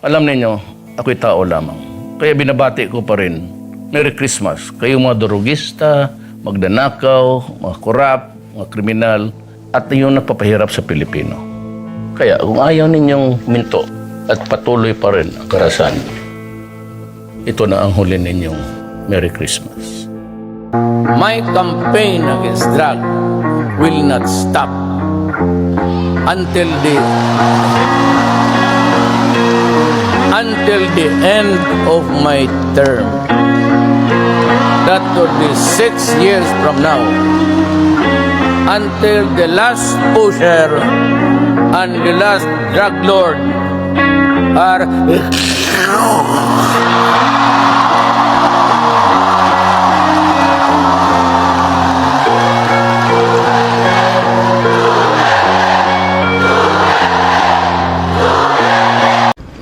Alam ninyo, ako'y tao lamang. Kaya binabati ko pa rin, Merry Christmas. Kayong mga durugista, magdanakaw, mga korap, mga kriminal, at yung nagpapahirap sa Pilipino. Kaya kung ayaw ninyong minto at patuloy pa rin ang karahasan, ito na ang huli ninyong Merry Christmas. My campaign against drug will not stop until the end of my term. That would be 6 years from now. Until the last pusher and the last drug lord are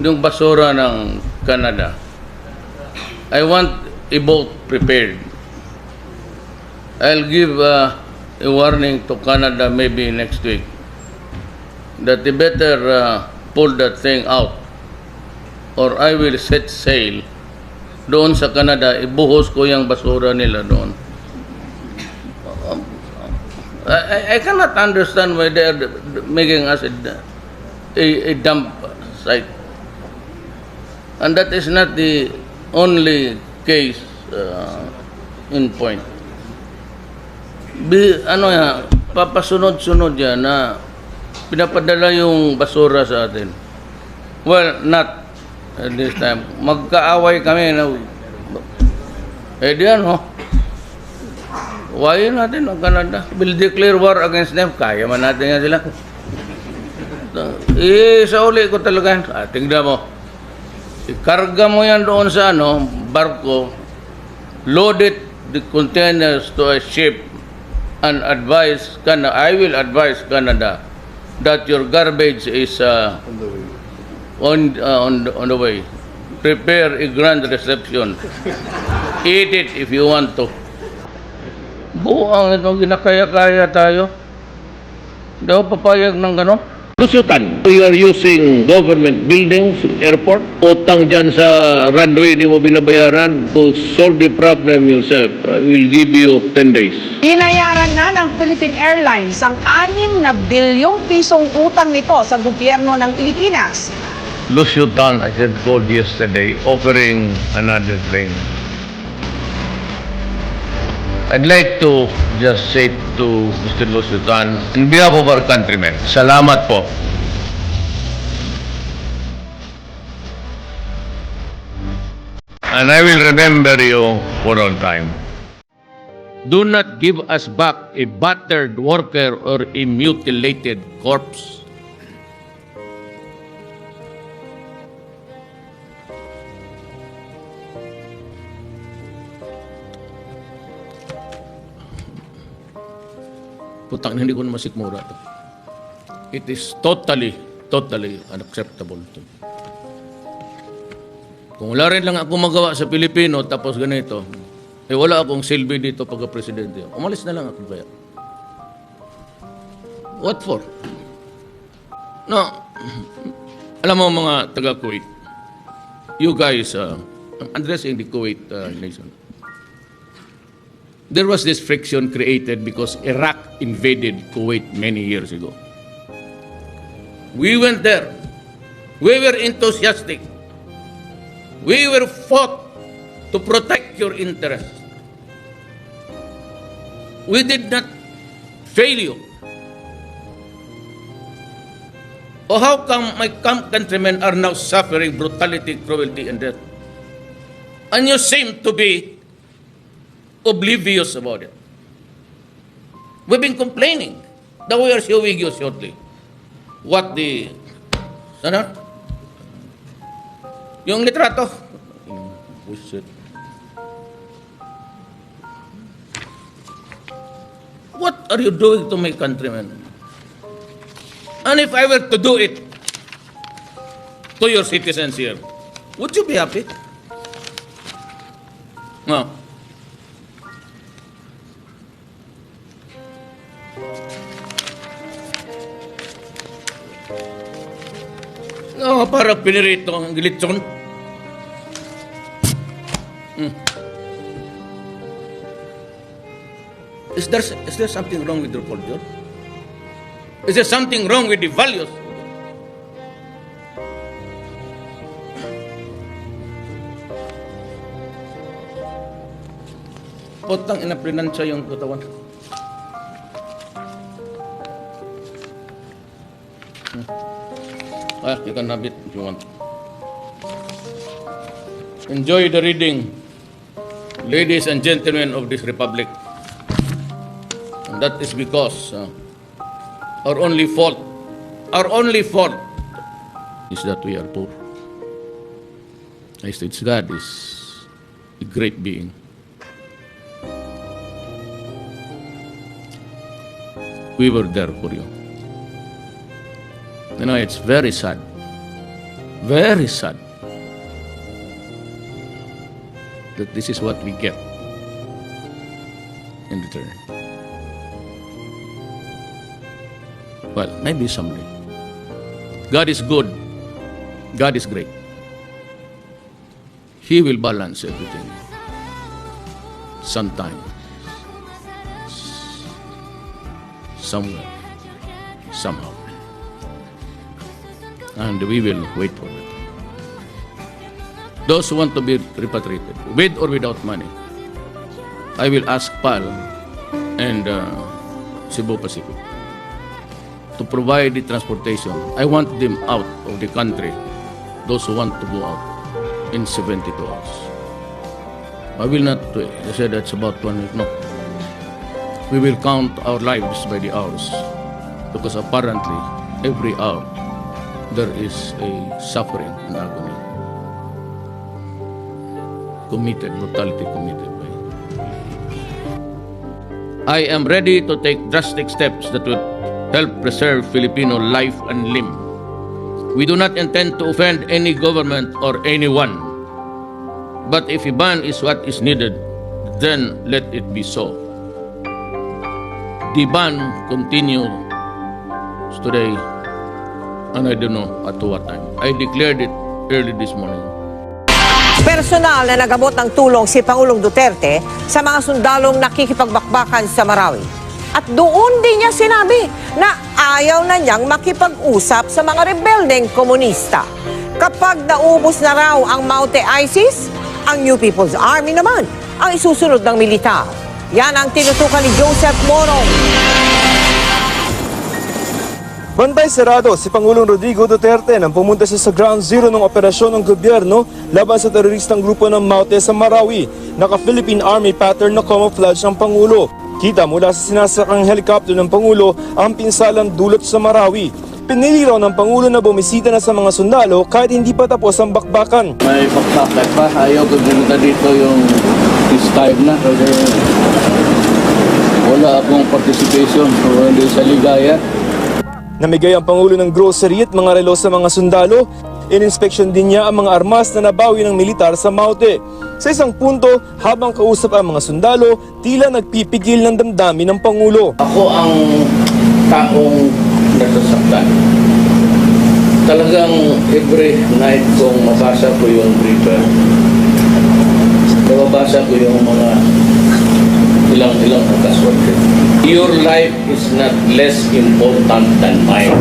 yung basura ng Canada. I want a boat prepared. I'll give a warning to Canada maybe next week that they better pull that thing out or I will set sail doon sa Canada. Ibuhos ko yung basura nila doon. I cannot understand why they are making us a dump site. And that is not the only case in point. Papasunod-sunod yan na pinapadala yung basura sa atin. Well, not at this time. Magkaaway kami na diyan, Wayin natin ang Canada. We'll declare war against them. Kaya man natin yan sila. Sa uli ko talaga. Tingnan mo. Ikarga mo yan doon sa barko, load it, the containers to a ship, and advise Canada, I will advise Canada that your garbage is on the way. Prepare a grand reception. Eat it if you want to. Buang ito, ginakaya-kaya tayo. Hindi ako papayag ng gano'n. Lusyutan, you are using government buildings, airport, utang dyan sa runway, di mo binabayaran. To solve the problem yourself, I will give you 10 days. Binayaran na ng Philippine Airlines ang 6 na bilyong pisong utang nito sa gobyerno ng Pilipinas. Lusyutan, I said, called yesterday, offering another plane. I'd like to just say to Mr. Lusyutan, on behalf of our countrymen, salamat po. And I will remember you for all time. Do not give us back a battered worker or a mutilated corpse. Putang, hindi ko na masikmura to. It is totally unacceptable to me. Kung wala rin lang ako magawa sa Pilipino tapos ganito, wala akong silbi dito pagka-presidente. Umalis na lang ako kaya. What for? No. Alam mo mga taga-Kuwait, you guys, I'm addressing the Kuwait nation. There was this friction created because Iraq invaded Kuwait many years ago. We went there. We were enthusiastic. We were fought to protect your interests. We did not fail you. Oh, how come my countrymen are now suffering brutality, cruelty, and death? And you seem to be oblivious about it. We've been complaining that we are showing you shortly what the yung litrato. What are you doing to my countrymen? And if I were to do it to your citizens here, would you be happy? No. No. Mga para pinirito ang gilitson. Is there something wrong with your culture? Is there something wrong with the values? Potang inaprinansya yung katawan. You can have it if you want. Enjoy the reading, ladies and gentlemen of this republic. And that is because our only fault is that we are poor. I said, God is a great being. We were there for you. You know, it's very sad that this is what we get in return. Well, maybe someday. God is good. God is great. He will balance everything. Sometime. Somewhere. Somehow. And we will wait for it. Those who want to be repatriated, with or without money, I will ask PAL and Cebu Pacific to provide the transportation. I want them out of the country, those who want to go out, in 72 hours. I will not wait. I said that's about 1 week. No. We will count our lives by the hours, because apparently every hour there is a suffering and agony brutality committed by. I am ready to take drastic steps that would help preserve Filipino life and limb. We do not intend to offend any government or anyone. But if a ban is what is needed, then let it be so. The ban continues today, and I don't know at what time. I declared it early this morning. Personal na nagabot ng tulong si Pangulong Duterte sa mga sundalong nakikipagbakbakan sa Marawi. At doon din niya sinabi na ayaw na niyang makipag-usap sa mga rebeldeng komunista. Kapag naubos na raw ang Maute ISIS, ang New People's Army naman ang isusunod ng militar. Yan ang tinutukan ni Joseph Morong. Bantay sarado si Pangulong Rodrigo Duterte nang pumunta siya sa ground zero ng operasyon ng gobyerno laban sa teroristang grupo ng Maute sa Marawi. Naka-Philippine Army pattern na camouflage ng Pangulo. Kita mula sa sinasakang helicopter ng Pangulo ang pinsalang dulot sa Marawi. Pinili raw ng Pangulo na bumisita na sa mga sundalo kahit hindi pa tapos ang bakbakan. May bakbak pa. Ayaw ko pumunta dito yung this time na. Wala akong participation. So, hindi sa ligaya. Namigay ang Pangulo ng grocery at mga relo sa mga sundalo. In-inspection din niya ang mga armas na nabawi ng militar sa Maute. Sa isang punto, habang kausap ang mga sundalo, tila nagpipigil ng damdamin ng Pangulo. Ako ang taong nasasaktan. Talagang every night kong mabasa ko yung paper, nababasa ko yung mga ilang casualty. Your life is not less important than mine.